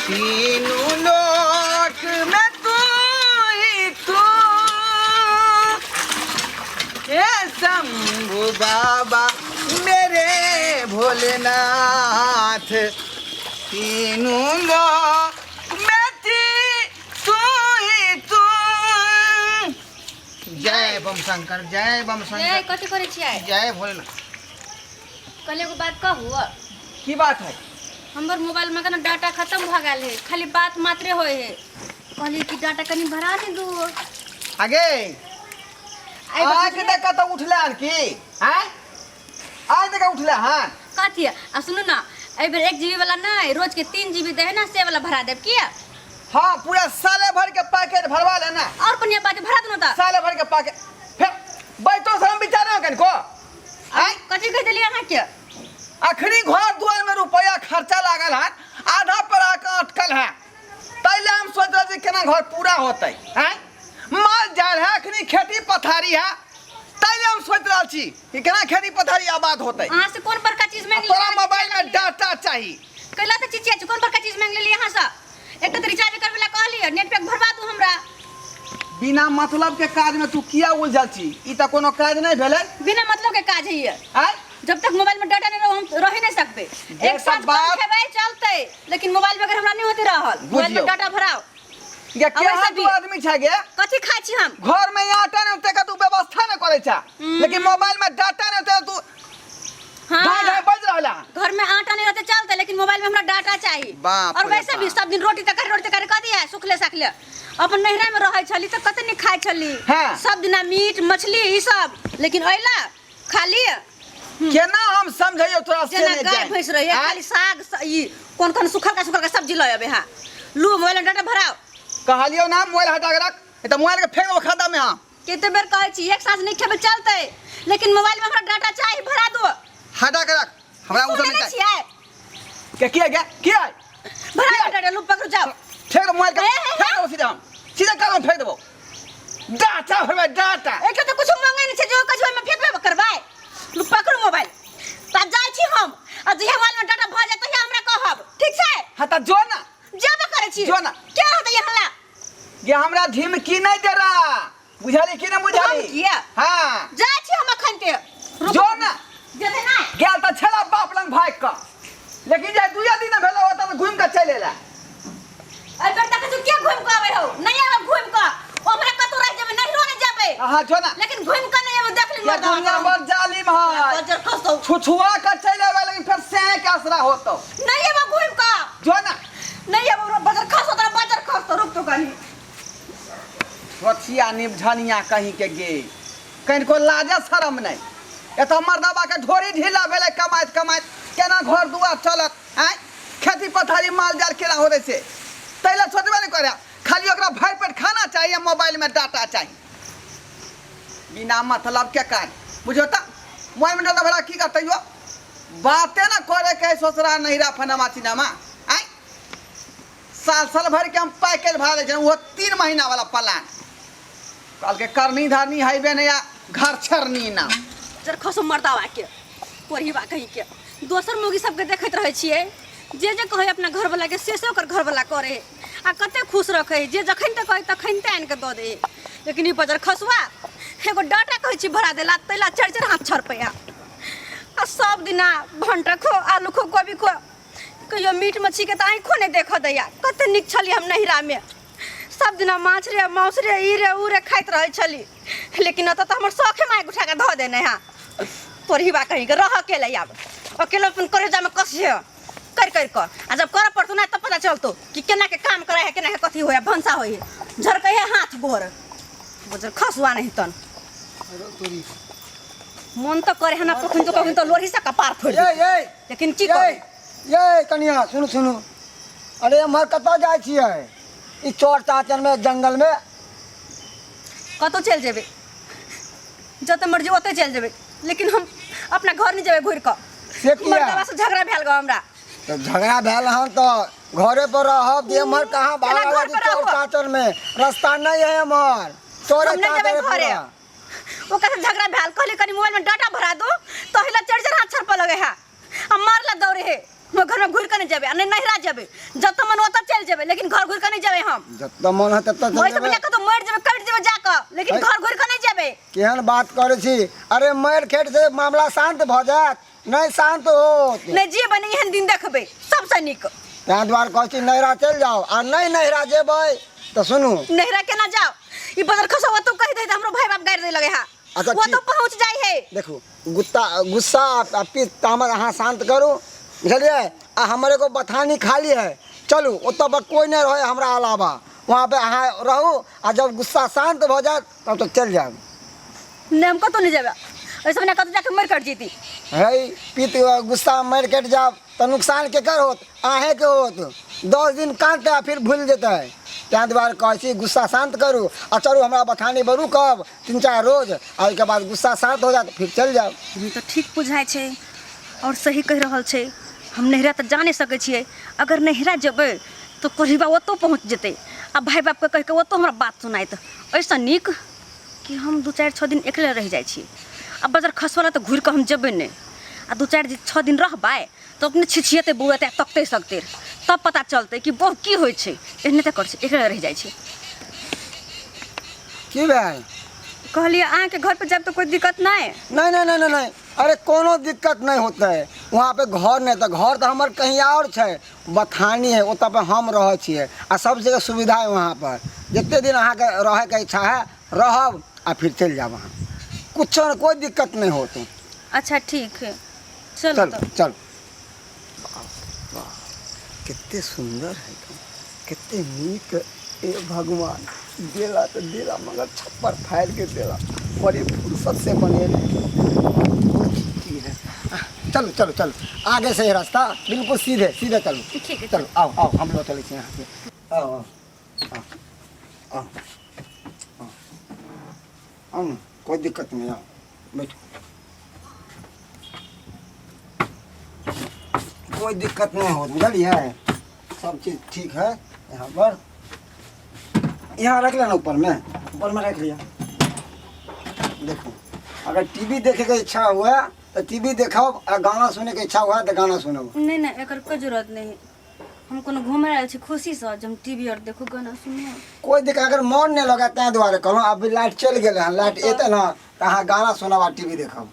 तीनों लोक में तू ही तू, हे शंभु बाबा मेरे भोलेनाथ। तीनों लोक में तू ही तू। जय बम शंकर, जय बम शंकर। कथी करे छियै? जय भोलेनाथ। कल एगो बात कहू। की बात है? हमर मोबाइल में ना डाटा खत्म भ गेल है, खाली बात मात्रे होए है। कहली कि डाटा कनी भरा नहीं दू। आगे आके देखा तो उठले आर की हैं? आज देखा उठले हां। कथी आ सुनु ना, ए बेर 1 जीबी वाला नहीं, रोज के 3 जीबी दे है ना, से वाला भरा देब की? हां, पूरा साले भर के पैकेट भरवा लेना। और कनिया बात भरा दो ना। साले भर के पैकेट फिर बैठो से हम विचार कन को हैं? कथी कह देलिए अहाँ के? अखनी घर दुआर में रुपया खर्चा लागल है, आधा पर आके अटकल है। तैले हम सोच रहे केना घर पूरा होतै हैं? माल जाल है, अखनी खेती पथारी है। तैले हम सोच रहे छी कि केना खेती पथारी आबाद होतै। अहाँ से कौन बड़का चीज मांग तोरा मोबाइल में डाटा चाहिए। कैला त चीज छै, कौन बड़का चीज मांग लेली अहाँ से? एक तो रिचार्ज करबे ला कहली, नेट पैक भरवा दू हमरा। बिना मतलब के काज में तू किया उलझल छी? ई त कोनो काज नहीं भेलै। बिना मतलब के काज है ये। हैं? जब तक मोबाइल में डाटा नहीं रहो हम रह ही नहीं सकते। एक साथ बात खेबे चलते, लेकिन मोबाइल में अगर हमरा नहीं होते रहल, मोबाइल में डाटा भराओ। ये केहा तू आदमी छ गे? कथी खाइ छी हम? घर में आटा नहीं होते का तू व्यवस्था नहीं करे छ, लेकिन मोबाइल में डाटा नहीं होते तू हां बज रहला। घर में आटा नहीं रहते चलते, लेकिन मोबाइल में हमरा डाटा चाहिए। और वैसे भी सब दिन रोटी तकारी क दिया सुखले सकले। अपन नहरा में रहै छली त कते नहीं खाइ छली। सब दिन मीट मछली ई सब, लेकिन अइला खाली केना हम समझियो तोरा से नहीं गाय भैंस रही है, खाली साग ई कोन सुखल का सब्जी लय अबे। हां लू मोबाइल में डाटा भराओ। कहलियो ना मोबाइल हटा के रख, ए त मोबाइल के फेंक दो खाता में। हां केते बेर कहै छी एक साथ नहीं खेबे चलते, लेकिन मोबाइल में हमरा डाटा चाहिए, भरा दो। हटा के रख, हमरा उधर नहीं चाहिए। के किया क्या भरा डाटा लू पकड़ जाओ। फेंक दो मोबाइल के, फेंक दो सीधा। हम सीधा काम फेंक देबो। डाटा भरबे डाटा। एक तो कुछ मांगे नहीं छै, जो कछु में फेंकबे करबाय। लू पकड़ मोबाइल। ता जाय छी हम, आ जे मोबाइल में डाटा भ जात त हमरा कहब, ठीक छै? हटा जो ना, जेबे करे छी जो ना। क्या होता ये हल्ला? ये हमरा धमकी नहीं दे रहा, बुझाली कि ना बुझाली? किया? हां जाय छी हम अखन के। जो ना जेते ना गेल त छला बाप लंग भाग क, लेकिन जे दुइया दिन भेलो त घूम के चले ला। ए बेटा कछु के घूम के आवे हो? नहीं आवे घूम के, ओकरा कतो रह जेबे, नहीं रोने जाबे। हां जो ना, लेकिन घूम के नहीं आवे, देख ली ये दुनिया भर जालिम है। बजर खसो छुछुआ के चले आवे, लेकिन फिर से के असरा होतो। नहीं आवे घूम के, जो ना नहीं आवे बजर खसो, तो बजर खसो रुक तो कहीं। रथिया निभझनिया कहीं के गे, कहीं को लाजा शरम नहीं। ए तो मर्दबा के ढोरी ढीला भेले, कमाइत केना घर दुआर चलत हैं? खेती पथारी माल जाल केना हो रे से तैले सोचबे नहीं करे। खाली ओकरा भर पेट खाना चाहिए, मोबाइल में डाटा चाहिए। बिना मतलब के काज बुझो त मोबाइल में डाटा भरा की करतइयो? बातें ना करे के ससुरा नहिरा फनमा चिनमा हैं? साल भर के हम पैकेज भरा दे, वो 3 महीना वाला प्लान। कल के करनी धरनी हाईवे नहीं या घर छरनी ना जर खसो मर्दावा के पोरहीबा कहीं के दोसर मोगी सबके देखत रहे छिए, जे कहे अपना घर वाला के से ओकर घर वाला करे, आ कते खुश रखे, जे जखन तक कहे तखन त आन के द दे। लेकिन ई बजर खसवा एगो डाटा कहे छी भरा देला, तैला 4-4 हाथ रुपया। आ सब दिना भंटा खो, आलू खो, गोभी खो, कहियो मीट मछली के त आंखो नहीं देख दैया। कते निक छली हम नहिरा में, सब दिना माछ रे मांस रे ई रे ऊ रे खाइत रहे छली। लेकिन अत त हमर शौखे माय उठा के ध देने। हां तोरहीबा कहीं के रह के ले आब, अकेले अपन करेजा में कसिए कर आ जब कर पड़तो ना तब पता चलतो कि केना के काम करे है, केना के कथी होय, भंसा होय, झरकै है हाथ गोर बजर खसवा नहीं तन। मन तो करे है ना, कखन तो लोरही से कपार फोड़। लेकिन की करे ये कनिया सुनु, अरे हमर कत जाय छियै? ई चोर चाचन में जंगल में कतो चल जेबे, जत मर्जी ओते चल जेबे, लेकिन हम अपना घर नहीं जेबे घुर क। मर्दवा से झगड़ा भेल गो हमरा। तो झगड़ा भेल हम तो घरे पर रहब, जे हमर कहां भाग चोर चाचन में रास्ता नहीं है हमर। चोर चाचन घरे ओका से झगड़ा भेल, कहले कनी मोबाइल में डाटा भरा दो, तो हिला 4-4 हाथ छरप लगे है, हम मारला दौड़े है। घर में घुर के नहीं जाबे, नहीं नहिरा जाबे, जत मन ओत चल जाबे लेकिन घर घुर के नहीं जाबे हम। जत्ता मन है तत्ता चल मोई से जाबे। बोले तो मर जाबे कट जाबे जाकर लेकिन घर घुर के नहीं जाबे। केहन बात करे छी? अरे मर खेट से मामला शांत भ जात, नहीं शांत हो। नहीं जी बने एहन दिन देखबे सबसे निक। तां द्वार कहै छी नैहरा चल जाओ आ नहीं नैहरा जेबै तो सुनू। नैहरा केना जाओ? ई बदर खसवा तो कह दे हमरो भाई बाप गाड़ दे लगे हा। अच्छा, वो तो ठीक। पहुंच जाई है। देखो गुस्सा आ पित तामर अहाँ शांत करू, बुझलिए? आ हमरे को बथानी खाली है, चलू ओतऽ पर कोई नहीं रहे हमरा अलावा, वहाँ पे अहाँ रहू आ जब गुस्सा शांत भ जात तब तो चल जाब। नेम को तो नहीं जाबे ऐसे ने कत जाके मर कट जीती। है पित गुस्सा मर कट जाब तो नुकसान केकर होत? आहे के होत। 10 दिन कांटे आ फिर भूल जेतै। तां दुआरे कहै छी गुस्सा शांत करू आ चलू हमरा बथानी बरू कब 3-4 रोज आ ओइके बाद गुस्सा शांत हो जात फिर चल जाओ। हम तो ठीक बुझाय छे और सही कह रहल छे। हम नैहरा तो जाने सके छिए, अगर नैहरा जेबे तो कोरिबा ओतो पहुंच जेते आ भाई बाप के कह के ओतो हमरा बात सुनाइत। ऐसा निक कि हम 2-4-6 दिन अकेले रह जाय छी। अब बाजार खसवाला तो घुर के हम जेबे नहीं आ 2-4-6 दिन रहबाय तो अपने छिछियते बुआते तकते सकते तब पता चलते कि बहु की होय छे। एहने त कर छे अकेले रह जाय छी। की भेल? कहलिए अहाँ के घर पे जब तो कोई दिक्कत ना है। नहीं नहीं नहीं नहीं, अरे कोनो दिक्कत नहीं होता है वहाँ पे। घर नहीं तो घर तो हमार कहीं और है, बथानी है ओतऽ पे हम रह छिए आ सब जगह सुविधा है वहाँ पर। जितने दिन अहाँ के रहे के इच्छा है रहब आ फिर चल जाब वहाँ, कुछ कोई दिक्कत नहीं होती। अच्छा ठीक है चलो चल तो। चल। कितने सुंदर है, कितने नीक। ए भगवान देला तो देला मगर छप्पर फाड़ के देला, बड़ी फुर्सत से बने। चलो चलो चलो, आगे से रास्ता बिल्कुल सीधे सीधे चलो। ठीक है चलो आओ आओ हम लोग चले यहाँ से। आओ आओ आओ आओ आओ ना, कोई दिक्कत नहीं, आओ बैठो। कोई दिक्कत नहीं हो, बुझलिए? सब चीज़ ठीक है यहाँ पर। यहाँ रख लेना, ऊपर में रख लिया। देखो अगर टीवी देखे के इच्छा हुआ तो टीवी देखाओ, और गाना सुने के इच्छा हुआ तो गाना सुनो। नहीं नहीं एकर कोई जरूरत नहीं। हम कोनो घूमे आयल छी खुशी से, जब टीवी और देखो गाना सुनो। कोई दिक्कत अगर मन नहीं लगा तै द्वारे कहूँ। अभी लाइट चल गए हैं, लाइट एते ना तो अहाँ गाना सुनाओ आ टीवी देखाओ।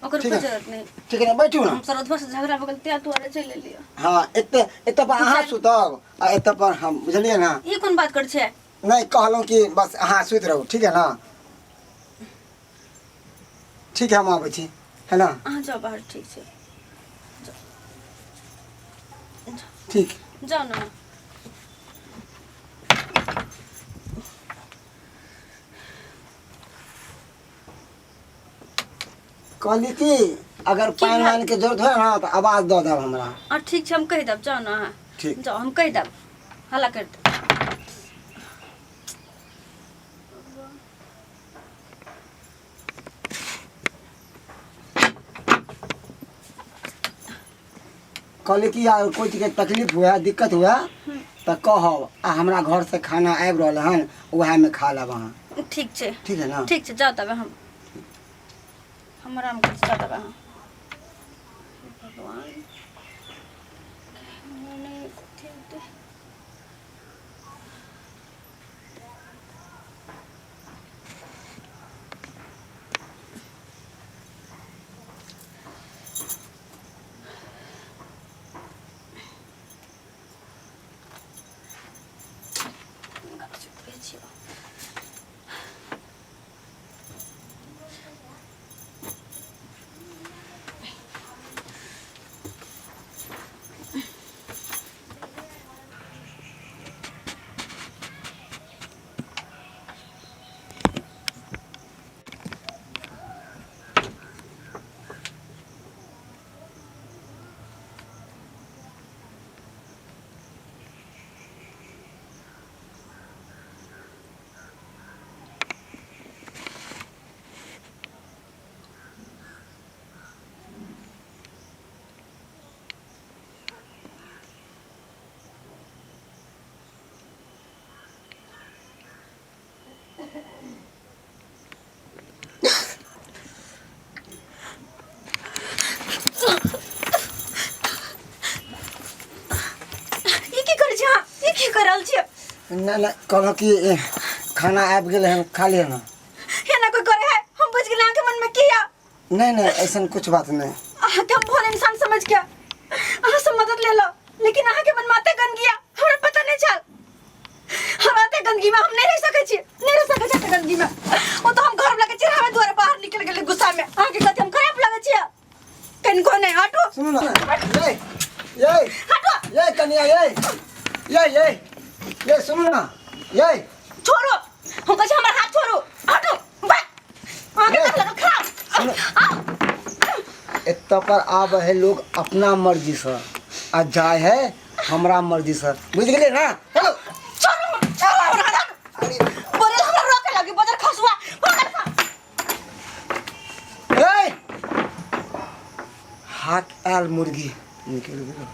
ओकर ठीक कोई है। जरूरत नहीं। ठीक है ना, बैठू ना। हम सरदवा से झगड़ा बगल ते तू आरे चले लियो। हाँ एते पर अहाँ सुतब आ एते पर हम, बुझलिए ना? ये कौन बात कर छे? नहीं कहलूँ कि बस अहाँ सुत रहो, ठीक है ना? ठीक है हम आबै छी, है ना? आ जाओ बाहर, ठीक छे ठीक जाओ ना। कहली कि अगर की पानी भेल? वानी के जरूरत है ना तो आवाज दो देब हमरा। और ठीक छे हम कह देब, जाओ ना अहाँ। ठीक। जाओ हम कह देब, हल्ला कर दे। कहली कि यार कोई चीज के तकलीफ हुआ दिक्कत हुआ तो कहब, आ हमरा घर से खाना आबि रहल हन वह में खा लेब अहाँ। ठीक छे ठीक है ना? ठीक छे जाओ तब हम आराम कर जाओ तब अहाँ। भगवान नहीं ठीक दे। ना कहलो कि खाना आबि गेलै हन खा लिया ना। ये ना कोई करे है हम बुझ गेल के मन में किया नहीं ऐसा कुछ बात नहीं। के हम भोले इंसान समझ के अहाँ से मदद ले लो, लेकिन अहाँ के मन माते गंदगी हमरा पता नहीं चल। हमारे गंदगी में हम नहीं रह सके छी, नहीं रह सके छी गंदगी में। वो तो हम घर लगे चिरावे द्वारा बाहर निकल गेले गुस्सा में। आगे कहते हम खराब लगे छी कनको नहीं। हटो सुनो ना, ये हटो ये कन्या ये सुनो ना, ये छोड़ो हम कहे हमारा हाथ छोड़ो। हटो बस आगे तक लगा खराब। इतना पर आब है लोग अपना मर्जी से आ जाए है हमरा मर्जी से, बुझ गए ना। चलो चलो बोले हमरा रोके लगी बजर खसुआ। हाथ आल मुर्गी निकल गया।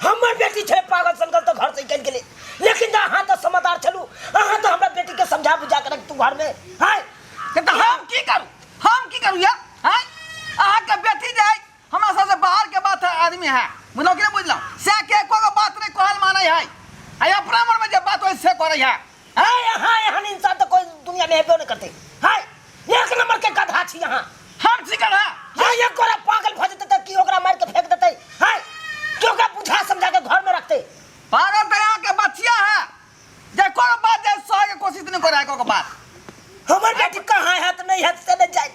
हमर बेटी छे पागल संगल तो घर से निकल गेले, लेकिन अहाँ तो समझदार छलू। अहाँ तो हमरा बेटी के समझा बुझा के रख तू घर में। हाय तो हम की करूँ या हैं? अहाँ के बेटी जाए हमरा सबसे बाहर के बात है आदमी है, बुझलो कि नहीं बुझलो? से के एको बात नहीं कहल माने है। आई अपना मन में जब बात होय से करे है। हाय यहाँ यहाँ इंसान तो कोई दुनिया में हेबे नहीं करते। हाय एक नंबर के गधा छी यहाँ। हम सिकल है हाय ये कोरा पागल भ जते त की ओकरा मार के फेंक देते। हाय क्यों का बुझा समझा के घर में रखते। पागल तो यहाँ के बच्चिया है जे कोनो बात जे सहे के कोशिश नहीं करे है को बात। हमर बेटी कहाँ है तो नहीं है से नहीं जाए।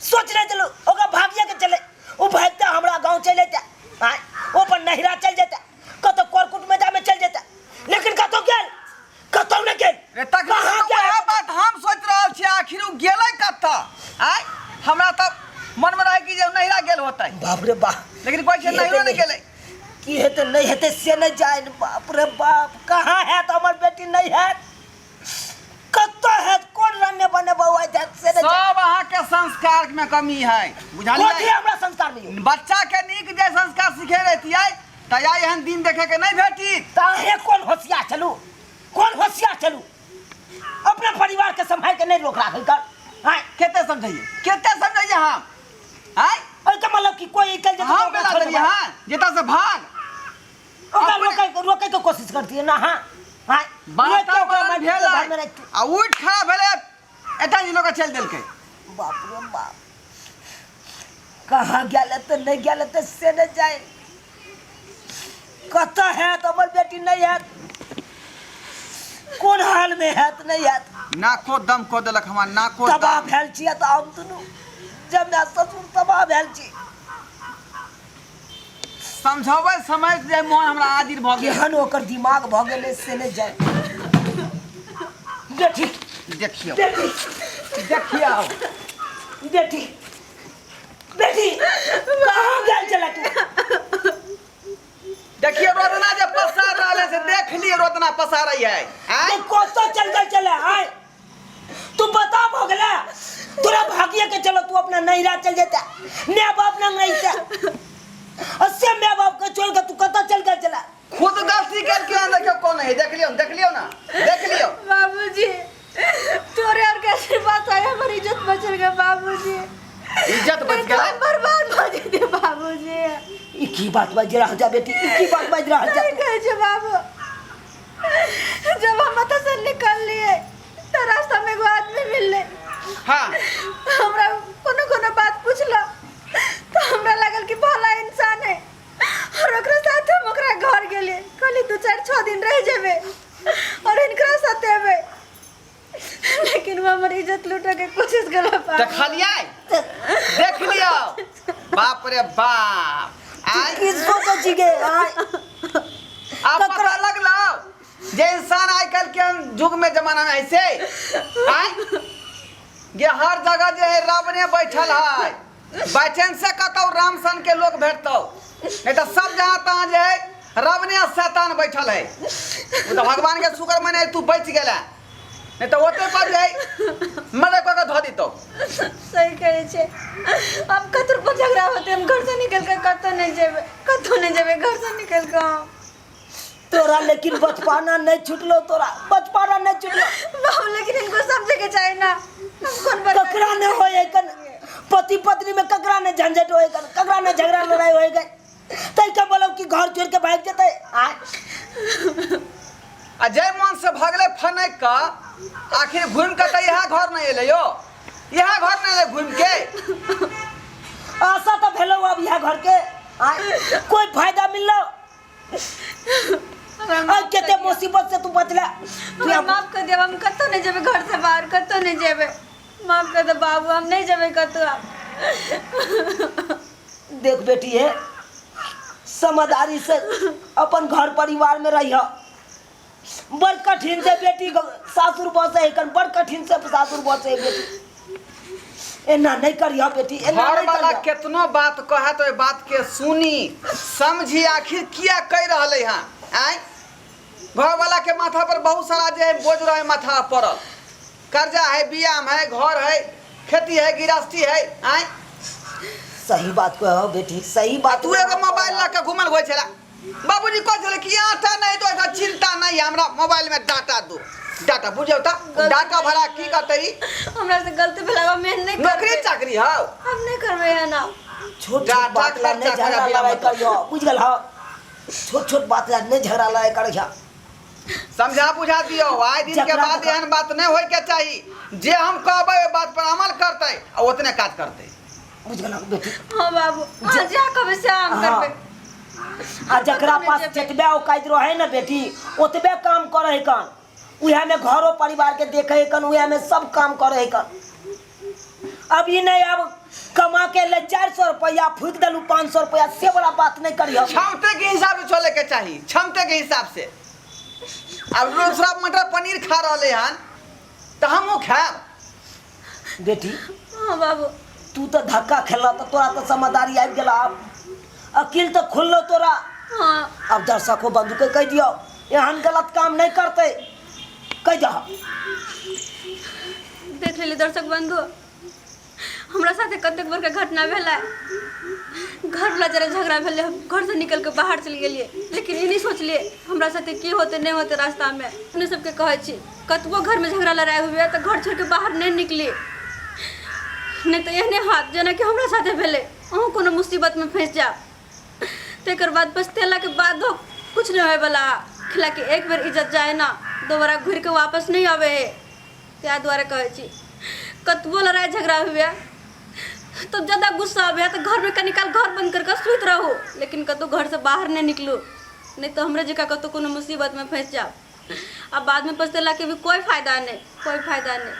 सोच रहे चलो ओकरा भागिया के चले वो भागता हमरा गांव चले जाता। हाय वो पर नहिरा चल जाता, कतो कोरकुट में जा में चल जाता, लेकिन कतो गेल कतो न गेल। रे तखन वह बात हम सोच रहल छी आखिर उ गेलै कत्ता। आय हमरा त मन में रहे कि जे नहिरा गेल होतै, बाप रे बाप, लेकिन कोई से नहिरो नहीं गेलै। की हेते नहीं हेते से नहीं जाए। बाप रे बाप कहाँ है तो हमर बेटी नहीं है, कतो है कौन रन्ने बने बउआ जात से नहीं। सब अहाँ के संस्कार में कमी है, बुझलियै? कोठी हमरा संस्कार में बच्चा के नीक जे संस्कार सिखे रहतियै त आइ एहन दिन देखे के नहीं भेटी। ताहे कौन होशियार चलू, कौन होशियार चलू। अपने परिवार के संभाल के नहीं रोक राखल कर। हाय केते समझाइए हम? आय ओइ का मतलब कि कोई निकल जाता हम बेला देलियै हां जेता से भाग ओकरा रोके के कोशिश करती है ना। हां हाय बात तो में भेलै आ उठ खड़ा भेलै एता जी लोग चल देलकै। बाप रे बाप कहाँ गेले तो नहीं गेले तो से नहीं जाए। कत है तो हमर बेटी नहीं है, कौन हाल में है तो नहीं है। नाको दम को देलक हमरा नाको तबाह दम। भेल छियै तो हम दुनू जब मैं ससुर तबाह भेल छी। समझाबै समझ जे मोन हमरा आदिर भ गेल। केहन ओकर दिमाग भ गेलै से नहीं जाए। बेटी देखियो बेटी देखियो बेटी बेटी कहाँ गेल चला तू। देखियो रोदना जे पसार रहले से देख लिए रोदना पसारै है। आय तू कोसो चल चले। हाय तू बता भ गेला तोरा भागिए के चलो तू अपना नैरा चल जाता, माँ बाप न नहीं था अस्से माँ बाप को छोड़ के तू कता चल गया चला। खुद गलती करके देखियो कौन है, देख लियो ना देख लियो। बाबूजी तोरे और कैसे बात है हमारी इज्जत बचल गई बाबूजी। इज्जत बच गया बर्बाद हो जाती बाबूजी। ई की बात बज रहा जा बेटी, ई की बात बज रहा जा। कहे छे बाबू जब हम मत से निकल लिए तो रास्ता में एगो आदमी मिलले। हां हमरा कोनो बात पूछला तो हमरा लगल कि भला इंसान है और ओकरा साथ हम ओकरा घर गेले कहली 2-4-6 दिन रह जेबे और इनकरा साथ एबे, लेकिन वो हमर इज्जत लूटे के कोशिश करला। देखलियै देख लियो बाप रे बाप। आय की सोच छी गे। हाय आप पता लगलो जे इंसान आइ काल के युग में जमाना में ऐसे आय ये हर जगह जे है रब ने बैठल है। बाई चांस से कतौ राम सन के लोग भेटतौ, नहीं तो सब जहाँ तहाँ जे है रब ने शैतान बैठल है। वो तो भगवान के शुक्र माने तू बच गेला, नहीं तो ओते पर जे मरे को धो दितो। सही कहे छे। अब कतर पर झगड़ा होते हम घर से निकल के कतो नहीं जेबे घर से निकल के। तोरा लेकिन बचपना नहीं छुटलो, तोरा बचपना नहीं छुटलो बाबू, लेकिन इनको समझे के चाहिए ना। ककरा ने होए कन पति पत्नी में ककरा ने झंझट होए कन, ककरा ने झगड़ा लड़ाई होए गए तई का बोलो कि घर छोड़ के भाग जते। आ जय मन से भगले फनक का आखिर घूम के तो यहाँ घर नहीं अले यो, यहाँ घर नहीं अले घूम के। आशा तो भेलो अब यहाँ घर के कोई फायदा मिललो केते मुसीबत से तू बचला। हमरा माफ कर दिया, हम कतो नहीं जेबे घर से बाहर, कतो नहीं जेबे, माफ कर दे बाबू, हम नहीं जेबे कतो। देख बेटी है, समझदारी से अपन घर परिवार में रही। बड़ कठिन से बेटी सासुर बसे, बड़ कठिन से सासुर बसे बेटी। एना नहीं करिया बेटी, एना घर नहीं वाला करिया। कितनो बात कहे तो बात के सुनी समझी आखिर किया कह रहे हैं। आय घर वाला के माथा पर बहुत सारा जो है बोझ रहे माथा पड़ल, कर्जा है, बियाम है, घर है, खेती है, गिरस्ती है। आय सही बात कहो बेटी, सही बात। तू एगो मोबाइल ला के घुमल होय छला, बाबूजी कह छले कि आटा नहीं तो ऐसा चिंता नहीं, हमरा मोबाइल में डाटा दो। डाटा बुझौ त डाटा भरा की करतई, हमरा से गलती भेला, मैं नहीं नौकरी चाकरी हौ, हम नहीं करबे है ना। छोट डाटा छोट बात ला नहीं खर्चा झगड़ा करा लड़ाई बिना करियो, बुझ गेल हो। छोट छोट बात ला नहीं झगड़ा लड़ाई करियो। समझा बुझा दियो। आए दिन के बाद एहन बात नहीं होय के चाहिए, जे हम कहबै ओइ बात पर अमल करतै आ ओतने काज करतै। बुझ गेल बेटी। हां बाबू, आज जा कबे से हम करबे। आ जकरा पास जतबे औकात रहे ना बेटी, ओतबे काम करे कन। उहे में घरो परिवार के देखे कन, उहे में सब काम करे कन। अब ई नहीं अब कमा के ले 400 रुपया फूक दलू 500 रुपया, से बड़ा बात नहीं करियो। क्षमते के हिसाब से चले के चाहिए, क्षमते के हिसाब से। अब दूसरा मटर पनीर खा रहे हन तो हमहू खाएब। बेटी हां बाबू, तू तो धक्का खेला तो तोरा तो समझदारी आबि गेला। अब अकील तो खुललो तोरा। हां अब दर्शकों बंधु के कह दियो एहन गलत काम नहीं करते, कह दह। देख लेली दर्शक बंधु, हमरा साथे कतेक बार के घटना भेला। घर वाला जरा झगड़ा भेले, हम घर से निकल के बाहर चल गेलिए, लेकिन ई नहीं सोचलिए हमरा साथे की होते नहीं होते रास्ता में। उन्हें सबके कहै छी कतबो घर में झगड़ा लड़ाई हुए तो घर छोड़ के बाहर नहीं निकली, नहीं तो एहने हाथ जना कि हमरा साथे भेले, अहूँ कोनो मुसीबत में फंस जा। तेकर बाद पछतेला के बाद कुछ नहीं होए वाला, खिला के एक बेर इज्जत जाए ना, दोबारा घुर के वापस नहीं आवे है। त्या द्वारा कहै छी कतबो लड़ाई झगड़ा हुए तो ज़्यादा गुस्सा आवे तो घर में का निकाल घर बंद करके सुत रहो, लेकिन कतो घर से बाहर नहीं निकलो, नहीं तो हमरे जगह कतो कोनो मुसीबत में फंस जाओ। अब बाद में पछतेला के भी कोई फायदा नहीं, कोई फायदा नहीं।